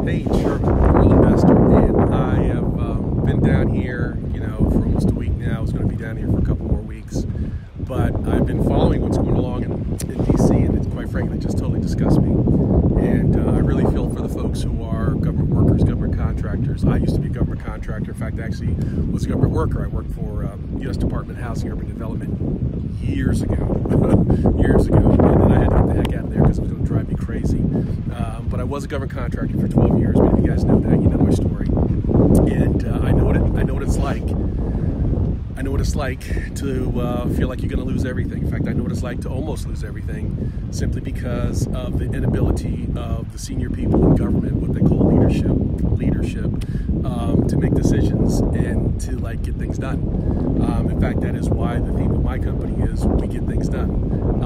Hey, Sherman, a real investor, and I have been down here, for almost a week now. I was going to be down here for a couple more weeks, but I've been following what's going along in DC, and it's quite frankly just totally disgusts me. And I really feel for the folks who are government workers, government contractors. I used to be a government contractor. In fact, I actually was a government worker. I worked for US Department of Housing and Urban Development years ago, and then I had to get the heck out of there because it was going to drive me crazy. But I was a government contractor for 12 years. Many of you guys know that. You know my story. And I know what it's like. I know what it's like to feel like you're going to lose everything. In fact, I know what it's like to almost lose everything simply because of the inability of the senior people in government, what they call leadership, to make decisions and to get things done. In fact, that is why the theme of my company is we get things done.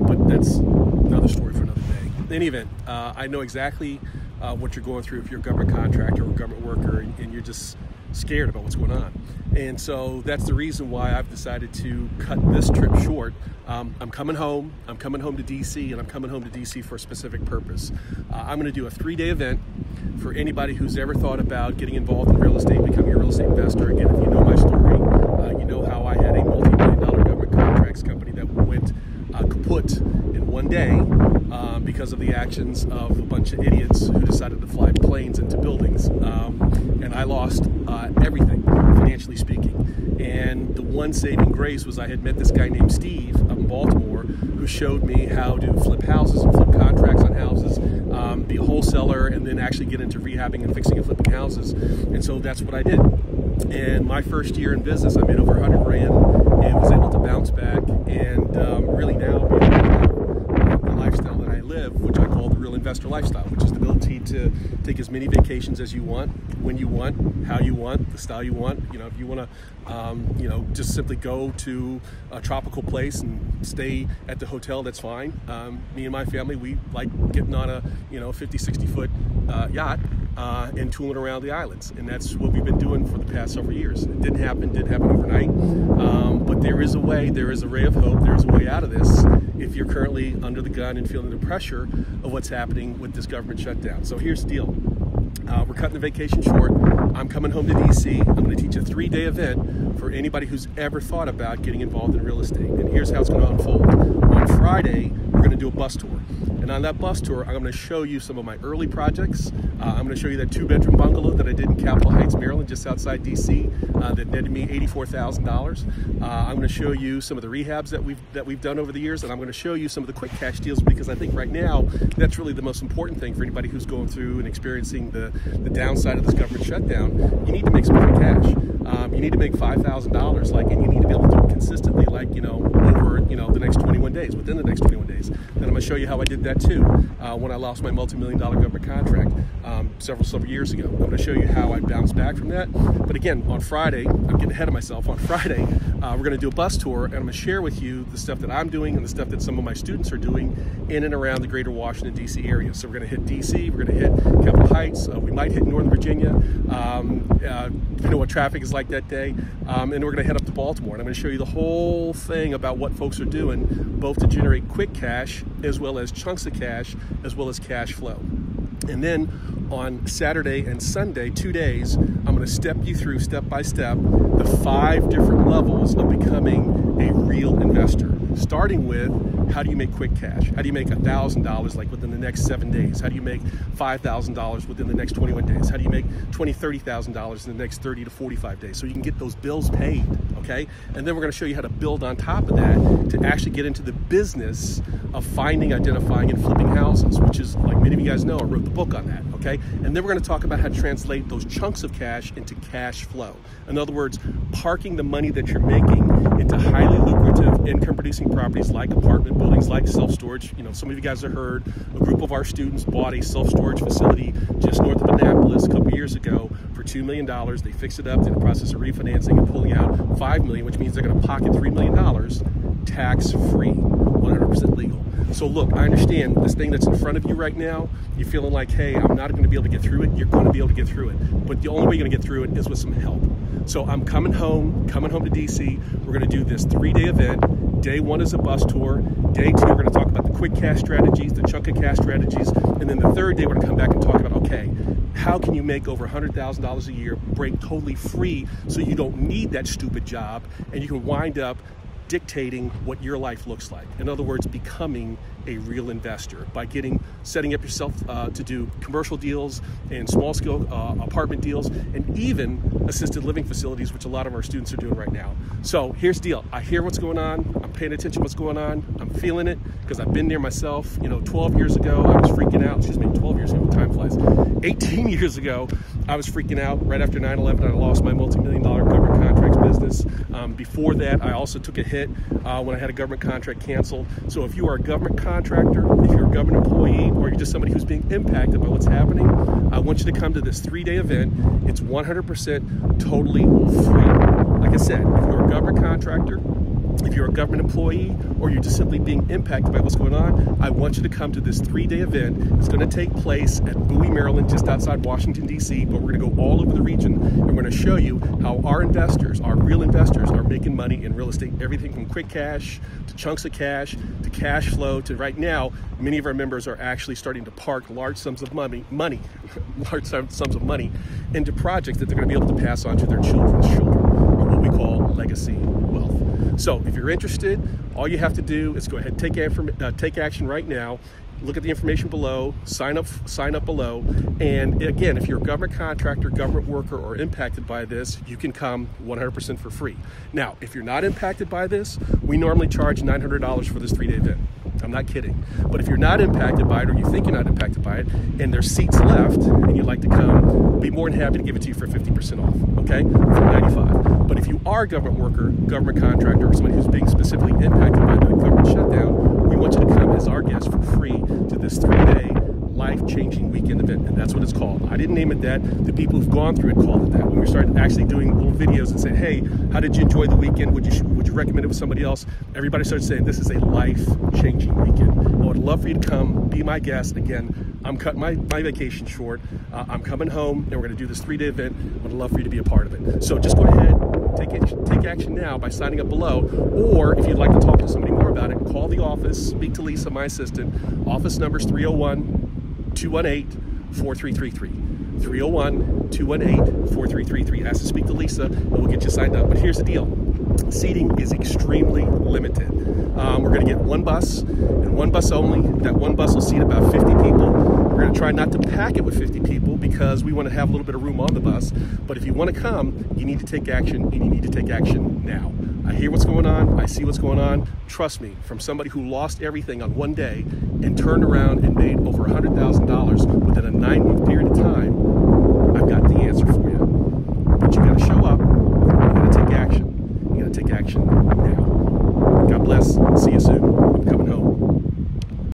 But that's another story for another day. In any event, I know exactly what you're going through if you're a government contractor or a government worker and you're just scared about what's going on. And so that's the reason why I've decided to cut this trip short. I'm coming home to DC, and I'm coming home to DC for a specific purpose. I'm going to do a 3-day event for anybody who's ever thought about getting involved in real estate, becoming a real estate investor. Again, if you know my story, you know how I had a multi-million-dollar government contracts company that went kaput in one day because of the actions of a bunch of idiots who decided to fly planes into buildings. And I lost everything, financially speaking. And the one saving grace was I had met this guy named Steve up in Baltimore who showed me how to flip houses and flip contracts on houses, be a wholesaler, and then actually get into rehabbing and fixing and flipping houses. And so that's what I did. And my first year in business, I made over 100 grand and was able to bounce back and really now be able to have the lifestyle that I live, which I call the real investor lifestyle, which is the ability to take as many vacations as you want, when you want, how you want, the style you want. If you want to, just simply go to a tropical place and stay at the hotel, that's fine. Me and my family, we like getting on a 50, 60 foot yacht and tooling around the islands, and that's what we've been doing for the past several years. It didn't happen overnight, but there is a way, there is a ray of hope, there is a way out of this if you're currently under the gun and feeling the pressure of what's happening with this government shutdown. So here's the deal. We're cutting the vacation short. I'm coming home to DC. I'm going to teach a 3-day event for anybody who's ever thought about getting involved in real estate. And here's how it's going to unfold. On Friday, we're going to do a bus tour. And on that bus tour, I'm going to show you some of my early projects. I'm going to show you that 2-bedroom bungalow that I did in Capitol Heights, Maryland, just outside DC, that netted me $84,000. I'm going to show you some of the rehabs that we've done over the years, and I'm going to show you some of the quick cash deals, because I think right now that's really the most important thing for anybody who's going through and experiencing the downside of this government shutdown. You need to make some quick cash. You need to make $5,000, and you need to be able to do it consistently, over the next 21 days, within the next 21 days. And I'm going to show you how I did that too when I lost my multi-million-dollar government contract several years ago. I'm going to show you how I bounced back from that. But again, on Friday, I'm getting ahead of myself. On Friday, we're going to do a bus tour, and I'm going to share with you the stuff that I'm doing and the stuff that some of my students are doing in and around the greater Washington, D.C. area. So we're going to hit D.C., we're going to hit Capitol Heights, we might hit Northern Virginia, you know what traffic is like that day, and we're going to head up to Baltimore. And I'm going to show you the whole thing about what folks are doing, both to generate quick cash, as well as chunks of cash, as well as cash flow. And then on Saturday and Sunday, 2 days, I'm going to step you through, step by step, the 5 different levels of becoming a real investor. Starting with, how do you make quick cash? How do you make $1,000 within the next 7 days? How do you make $5,000 within the next 21 days? How do you make $20,000, $30,000 in the next 30 to 45 days? So you can get those bills paid, okay? And then we're going to show you how to build on top of that to actually get into the business of finding, identifying, and flipping houses, which is, like many of you guys know, I wrote the book on that, okay? And then we're going to talk about how to translate those chunks of cash into cash flow. In other words, parking the money that you're making into highly lucrative income-producing properties like apartment buildings, like self-storage. Some of you guys have heard a group of our students bought a self-storage facility just north of Annapolis a couple years ago for $2 million. They fixed it up, they're in the process of refinancing and pulling out $5 million, which means they're going to pocket $3 million tax-free, 100% legal. So look, I understand this thing that's in front of you right now, you're feeling like, hey, I'm not going to be able to get through it. You're going to be able to get through it. But the only way you're going to get through it is with some help. So I'm coming home to DC. We're going to do this 3-day event. Day 1 is a bus tour. Day 2, we're going to talk about the quick cash strategies, the chunk of cash strategies. And then the 3rd day, we're going to come back and talk about, okay, How can you make over $100,000 a year, break totally free so you don't need that stupid job, and you can wind up dictating what your life looks like? In other words, becoming a real investor by setting up yourself to do commercial deals and small scale apartment deals, and even assisted living facilities, which a lot of our students are doing right now. So here's the deal. I hear what's going on. I'm paying attention to what's going on. I'm feeling it because I've been there myself. 12 years ago, I was freaking out. Excuse me, 12 years ago, time flies. 18 years ago, I was freaking out right after 9/11. I lost my multi-million-dollar government contracts business. Before that, I also took a hit when I had a government contract canceled. So if you are a government contractor, if you're a government employee, or you're just somebody who's being impacted by what's happening, I want you to come to this 3-day event. It's 100% totally free. Like I said, if you're a government contractor, if you're a government employee, or you're just simply being impacted by what's going on, I want you to come to this 3-day event. It's going to take place at Bowie, Maryland, just outside Washington, D.C., but we're going to go all over the region, and we're going to show you how our investors, our real investors, are making money in real estate. Everything from quick cash, to chunks of cash, to cash flow, to right now, many of our members are actually starting to park large sums of money large sums of money into projects that they're going to be able to pass on to their children's children, or what we call legacy wealth. So if you're interested, all you have to do is go ahead and take action right now. Look at the information below, sign up below, and again, if you're a government contractor, government worker, or impacted by this, you can come 100% for free. Now, if you're not impacted by this, we normally charge $900 for this 3-day event. I'm not kidding. But if you're not impacted by it, or you think you're not impacted by it, and there's seats left, and you'd like to come, be more than happy to give it to you for 50% off, okay? For $95. But if you are a government worker, government contractor, or somebody who's being specifically impacted by the government shutdown, we want you to come as our guest for free to this 3-day life-changing weekend event, and that's what it's called. I didn't name it that. The people who've gone through it called it that. When we started actually doing little videos and saying, hey, how did you enjoy the weekend? Would you recommend it with somebody else? Everybody started saying this is a life-changing weekend. I would love for you to come, be my guest. Again, I'm cutting my vacation short. I'm coming home, and we're going to do this 3-day event. I would love for you to be a part of it. So just go ahead, take action now by signing up below, or if you'd like to talk to somebody more about it, call the office, speak to Lisa, my assistant. Office number is 301-218-4333. 301-218-4333. Ask to speak to Lisa, and we'll get you signed up. But here's the deal. Seating is extremely limited. We're going to get one bus, and one bus only. That one bus will seat about 50 people. We're going to try not to pack it with 50 people because we want to have a little bit of room on the bus. But if you want to come, you need to take action, and you need to take action now. I hear what's going on. I see what's going on. Trust me, from somebody who lost everything on one day and turned around and made over $100,000 within a 9-month period of time, I've got the answer for you. But you got to show up. You got to take action. You got to take action now. God bless. See you soon.